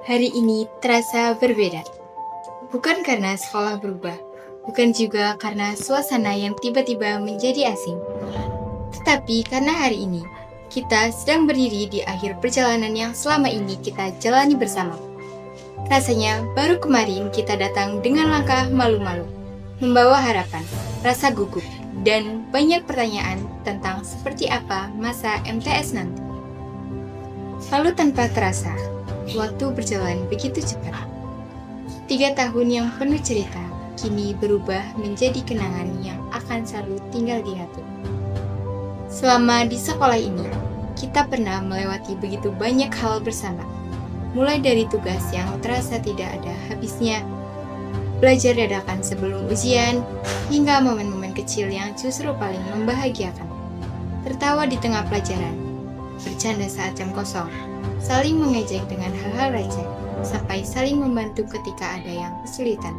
Hari ini terasa berbeda. Bukan karena sekolah berubah, bukan juga karena suasana yang tiba-tiba menjadi asing. Tetapi karena hari ini, kita sedang berdiri di akhir perjalanan yang selama ini kita jalani bersama. Rasanya baru kemarin kita datang dengan langkah malu-malu, membawa harapan, rasa gugup, dan banyak pertanyaan tentang seperti apa masa MTS nanti. Lalu tanpa terasa, waktu berjalan begitu cepat. 3 tahun yang penuh cerita, kini berubah menjadi kenangan yang akan selalu tinggal di hati. Selama di sekolah ini, kita pernah melewati begitu banyak hal bersama. Mulai dari tugas yang terasa tidak ada habisnya, belajar dadakan sebelum ujian, hingga momen-momen kecil yang justru paling membahagiakan. Tertawa di tengah pelajaran, bercanda saat jam kosong, saling mengejek dengan hal-hal receh, sampai saling membantu ketika ada yang kesulitan.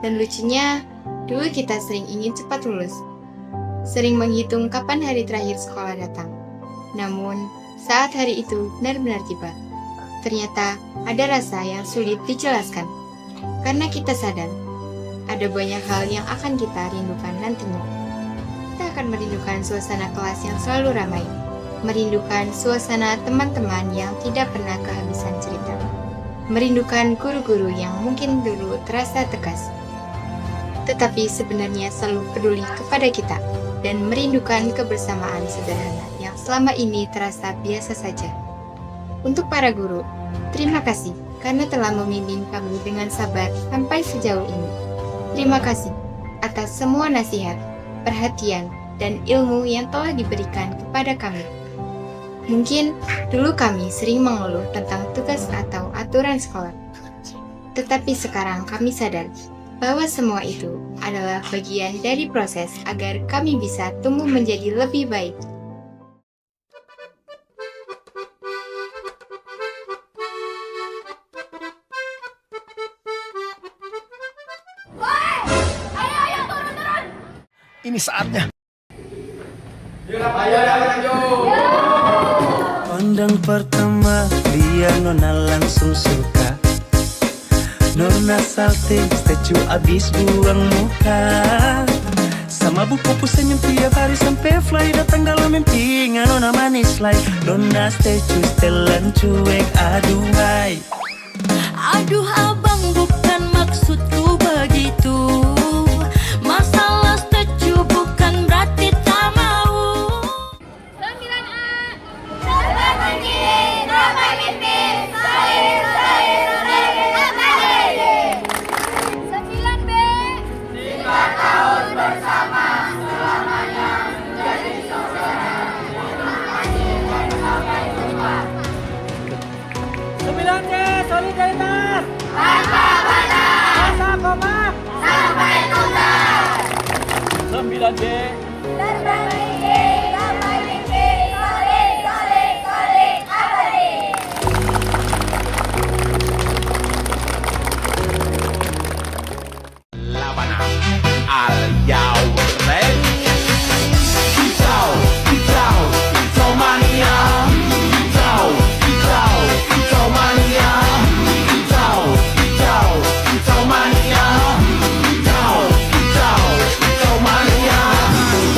Dan lucunya, dulu kita sering ingin cepat lulus, sering menghitung kapan hari terakhir sekolah datang. Namun, saat hari itu benar-benar tiba, ternyata ada rasa yang sulit dijelaskan. Karena kita sadar, ada banyak hal yang akan kita rindukan nantinya. Kita akan merindukan suasana kelas yang selalu ramai, merindukan suasana teman-teman yang tidak pernah kehabisan cerita, merindukan guru-guru yang mungkin dulu terasa tegas, tetapi sebenarnya selalu peduli kepada kita, dan merindukan kebersamaan sederhana yang selama ini terasa biasa saja. Untuk para guru, terima kasih karena telah membimbing kami dengan sabar sampai sejauh ini. Terima kasih atas semua nasihat, perhatian, dan ilmu yang telah diberikan kepada kami. Mungkin dulu kami sering mengeluh tentang tugas atau aturan sekolah. Tetapi sekarang kami sadar bahwa semua itu adalah bagian dari proses agar kami bisa tumbuh menjadi lebih baik. Ini saatnya. Pandang pertama dia nona langsung suka. Nona salting statue abis buang muka. Sama buku pusing yang tiap hari sampai fly datang dalam mimpi. Nona manis like nona statue setelan cuek. Aduhai, aduh abang bukan maksudku begitu. Masalah statue bukan berarti tak mau. 9A Sabar berdiri, ramai mimpi, saling kembali. 9B 5 tahun bersama, selamanya menjadi saudara. Terima kasih dan sampai jumpa. 9C solidaritas Tanpa batas, rasa kompak. sampai tuntas. 9D Berbagi, ramai mimpi, saling abadi. Laban al Yawren. Kicau, kicau, kicau mania. Kicau, kicau, kicau mania. Kicau, kicau, kicau mania. Kicau, kicau, kicau mania.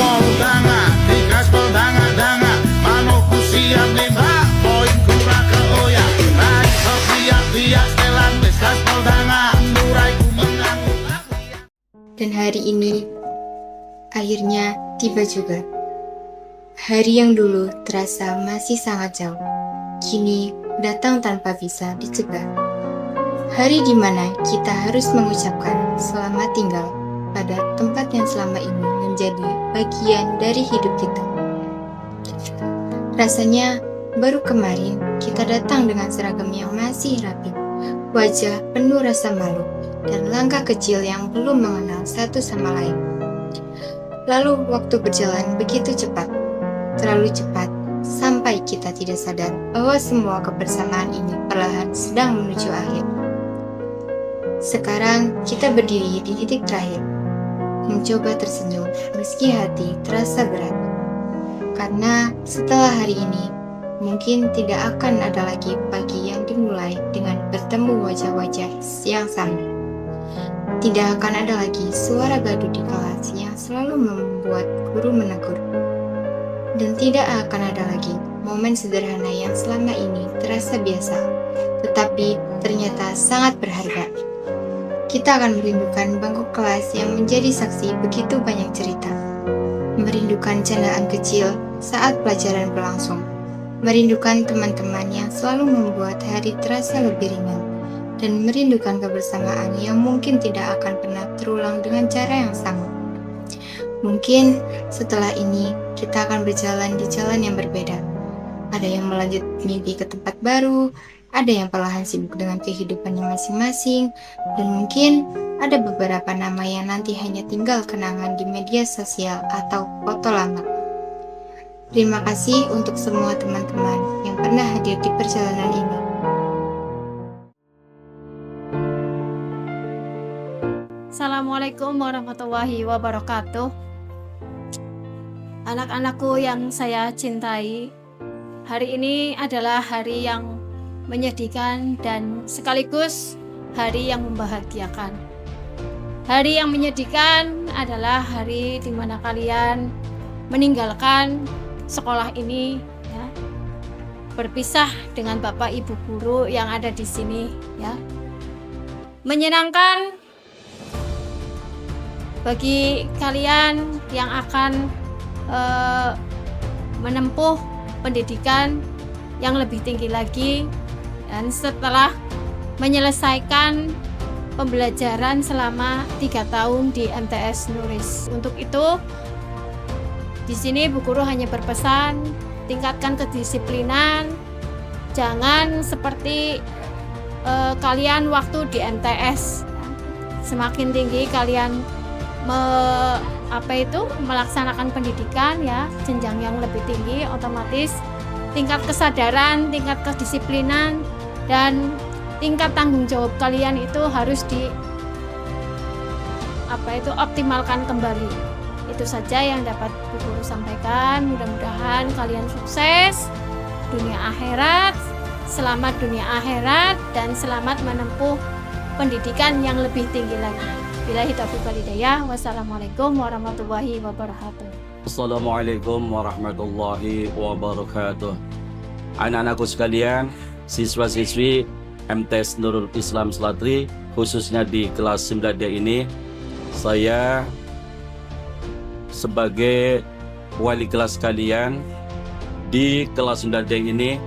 Poldanga, tigas poldanga danga, manoku siap nembak, poin kurang ke oya, naik siap dia setelan tigas poldanga, nuraiku menang. Dan hari ini, akhirnya tiba juga. Hari yang dulu terasa masih sangat jauh, kini datang tanpa bisa dicegah. Hari di mana kita harus mengucapkan selamat tinggal pada tempat yang selama ini menjadi bagian dari hidup kita. Rasanya baru kemarin kita datang dengan seragam yang masih rapi, wajah penuh rasa malu, dan langkah kecil yang belum mengenal satu sama lain. Lalu waktu berjalan begitu cepat, terlalu cepat, sampai kita tidak sadar bahwa semua kebersamaan ini perlahan sedang menuju akhir. Sekarang kita berdiri di titik terakhir, mencoba tersenyum meski hati terasa berat. Karena setelah hari ini, Mungkin tidak akan ada lagi pagi yang dimulai dengan bertemu wajah-wajah yang sama. Tidak akan ada lagi suara gaduh di kelas yang selalu membuat guru menegur. Dan tidak akan ada lagi momen sederhana yang selama ini terasa biasa, tetapi ternyata sangat berharga. Kita akan merindukan bangku kelas yang menjadi saksi begitu banyak cerita. Merindukan candaan kecil saat pelajaran berlangsung. Merindukan teman-teman yang selalu membuat hari terasa lebih ringan. Dan merindukan kebersamaan yang mungkin tidak akan pernah terulang dengan cara yang sama. Mungkin setelah ini kita akan berjalan di jalan yang berbeda. Ada yang melanjut mimpi ke tempat baru, ada yang perlahan sibuk dengan kehidupannya masing-masing, dan mungkin ada beberapa nama yang nanti hanya tinggal kenangan di media sosial atau foto lama. Terima kasih untuk semua teman-teman yang pernah hadir di perjalanan ini. Assalamualaikum warahmatullahi wabarakatuh. Anak-anakku yang saya cintai, hari ini adalah hari yang menyedihkan dan sekaligus hari yang membahagiakan. Hari yang menyedihkan adalah hari di mana kalian meninggalkan sekolah ini, ya, berpisah dengan bapak ibu guru yang ada di sini, ya. Menyenangkan bagi kalian yang akan menempuh pendidikan yang lebih tinggi lagi, dan setelah menyelesaikan pembelajaran selama 3 tahun di MTS Nuris. Untuk itu, di sini Bu Guru hanya berpesan, tingkatkan kedisiplinan, jangan seperti kalian waktu di MTS. Semakin tinggi kalian melaksanakan pendidikan, ya, jenjang yang lebih tinggi, otomatis tingkat kesadaran, tingkat kedisiplinan, dan tingkat tanggung jawab kalian itu harus optimalkan kembali. Itu saja yang dapat Bu Guru sampaikan. Mudah-mudahan kalian sukses dunia akhirat, selamat dunia akhirat, dan selamat menempuh pendidikan yang lebih tinggi lagi. Billahi taufiq wal hidayah. Wassalamualaikum warahmatullahi wabarakatuh. Assalamualaikum warahmatullahi wabarakatuh. Anak-anakku sekalian, siswa-siswi MTS Nurul Islam Selatri, khususnya di kelas 9D ini, saya sebagai wali kelas kalian di kelas 9D ini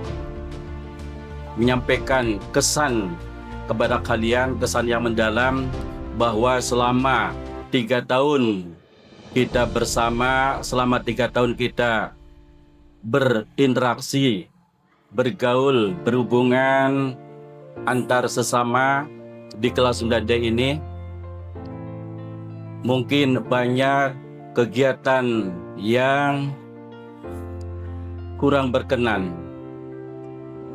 menyampaikan kesan kepada kalian, kesan yang mendalam, bahwa selama 3 tahun kita bersama, selama 3 tahun kita berinteraksi, bergaul, berhubungan antar sesama di kelas 9D ini, mungkin banyak kegiatan yang kurang berkenan.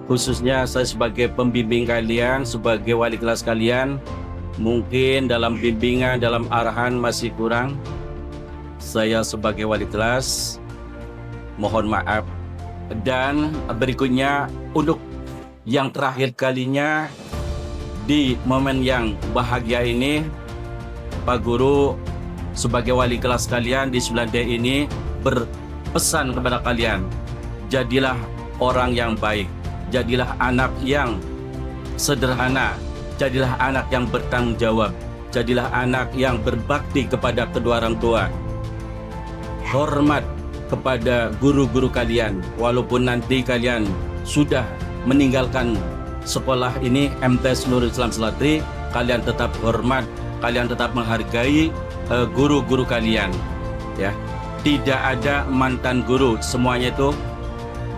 Khususnya saya sebagai pembimbing kalian, sebagai wali kelas kalian, mungkin dalam bimbingan, dalam arahan masih kurang. Saya sebagai wali kelas mohon maaf. Dan berikutnya, untuk yang terakhir kalinya di momen yang bahagia ini, Pak Guru sebagai wali kelas kalian di 9D ini berpesan kepada kalian, jadilah orang yang baik, jadilah anak yang sederhana, jadilah anak yang bertanggung jawab, jadilah anak yang berbakti kepada kedua orang tua. Hormat kepada guru-guru kalian, walaupun nanti kalian sudah meninggalkan sekolah ini, MTS Nurul Islam Selatri, kalian tetap hormat, kalian tetap menghargai guru-guru kalian, ya. Tidak ada mantan guru, semuanya itu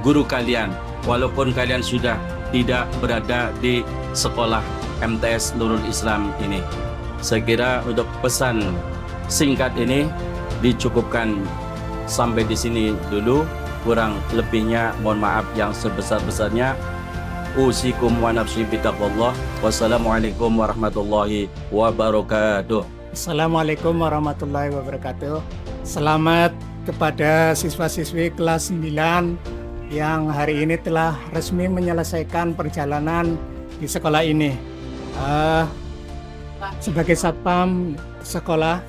guru kalian, walaupun kalian sudah tidak berada di sekolah MTS Nurul Islam ini. Saya kira untuk pesan singkat ini dicukupkan sampai di sini dulu. Kurang lebihnya mohon maaf yang sebesar-besarnya. Usikum wa nafsi bitaqwallah. Wassalamualaikum warahmatullahi wabarakatuh. Assalamualaikum warahmatullahi wabarakatuh. Selamat kepada siswa-siswi kelas 9 yang hari ini telah resmi menyelesaikan perjalanan di sekolah ini. Sebagai satpam sekolah,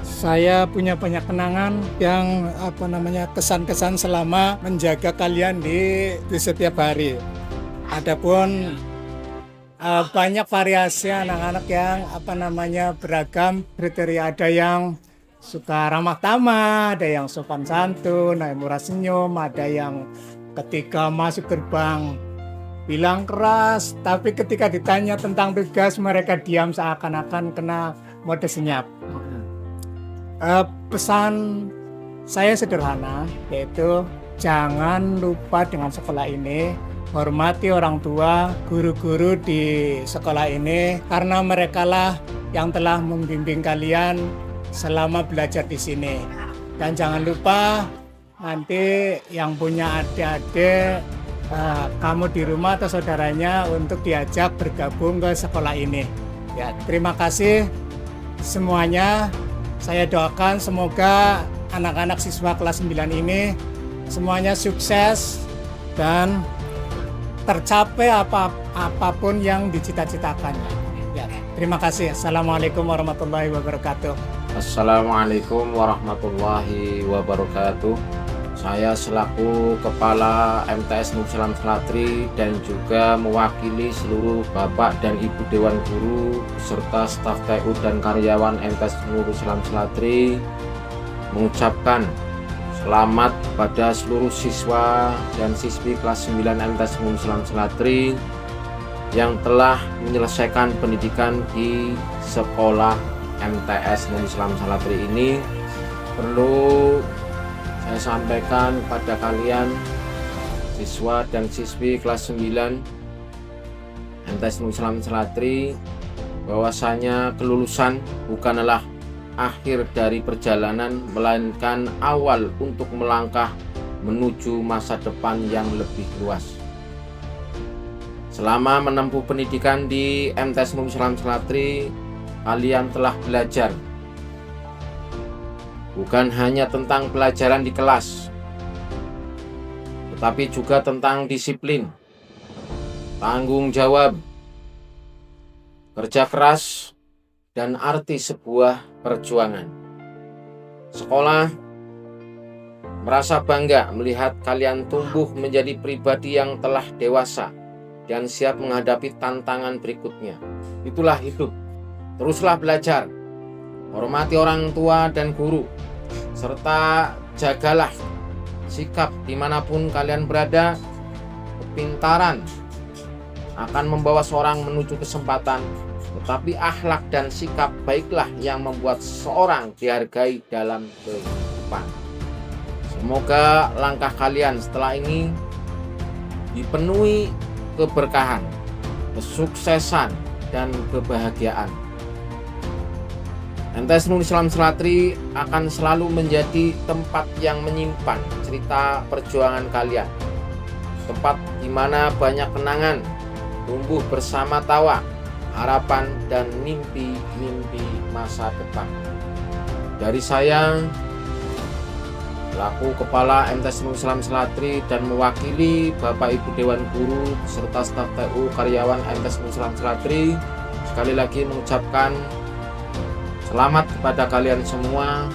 saya punya banyak kenangan yang kesan-kesan selama menjaga kalian di setiap hari. Adapun banyak variasi anak-anak yang beragam kriteria. Ada yang suka ramah tamah, ada yang sopan santun, ada yang murah senyum, ada yang ketika masuk gerbang bilang keras, tapi ketika ditanya tentang tugas mereka diam seakan-akan kena mode senyap. Pesan saya sederhana, yaitu jangan lupa dengan sekolah ini, hormati orang tua, guru-guru di sekolah ini, karena merekalah yang telah membimbing kalian selama belajar di sini. Dan jangan lupa nanti yang punya adik-adik, kamu di rumah atau saudaranya untuk diajak bergabung ke sekolah ini. Ya, terima kasih semuanya. Saya doakan semoga anak-anak siswa kelas 9 ini semuanya sukses dan tercapai apapun yang dicita-citakan. Ya, terima kasih. Assalamualaikum warahmatullahi wabarakatuh. Assalamualaikum warahmatullahi wabarakatuh. Saya selaku Kepala MTS Nur Salam Selatri dan juga mewakili seluruh Bapak dan Ibu Dewan Guru serta staf TU dan karyawan MTS Nur Salam Selatri mengucapkan selamat pada seluruh siswa dan siswi kelas 9 MTS Nur Salam Selatri yang telah menyelesaikan pendidikan di sekolah MTS Nur Salam Selatri ini. Perlu saya sampaikan pada kalian siswa dan siswi kelas 9 MTS Nur Salam Selatri bahwasanya kelulusan bukanlah akhir dari perjalanan, melainkan awal untuk melangkah menuju masa depan yang lebih luas. Selama menempuh pendidikan di MTS Nur Salam Selatri, kalian telah belajar bukan hanya tentang pelajaran di kelas, tetapi juga tentang disiplin, tanggung jawab, kerja keras, dan arti sebuah perjuangan. Sekolah merasa bangga melihat kalian tumbuh menjadi pribadi yang telah dewasa dan siap menghadapi tantangan berikutnya. Itulah hidup. Teruslah belajar, hormati orang tua dan guru, serta jagalah sikap dimanapun kalian berada. Kepintaran akan membawa seorang menuju kesempatan, tetapi akhlak dan sikap baiklah yang membuat seorang dihargai dalam kehidupan. Semoga langkah kalian setelah ini dipenuhi keberkahan, kesuksesan, dan kebahagiaan. MTS Nur Salam Selatri akan selalu menjadi tempat yang menyimpan cerita perjuangan kalian, tempat di mana banyak kenangan tumbuh bersama tawa, harapan, dan mimpi-mimpi masa depan. Dari saya, selaku Kepala MTS Nur Salam Selatri dan mewakili Bapak Ibu Dewan Guru serta staf TU karyawan MTS Nur Salam Selatri, sekali lagi mengucapkan selamat kepada kalian semua.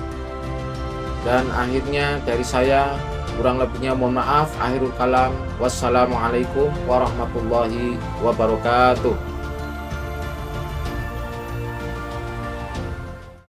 Dan akhirnya dari saya, kurang lebihnya mohon maaf. Akhirul kalam, wassalamualaikum warahmatullahi wabarakatuh.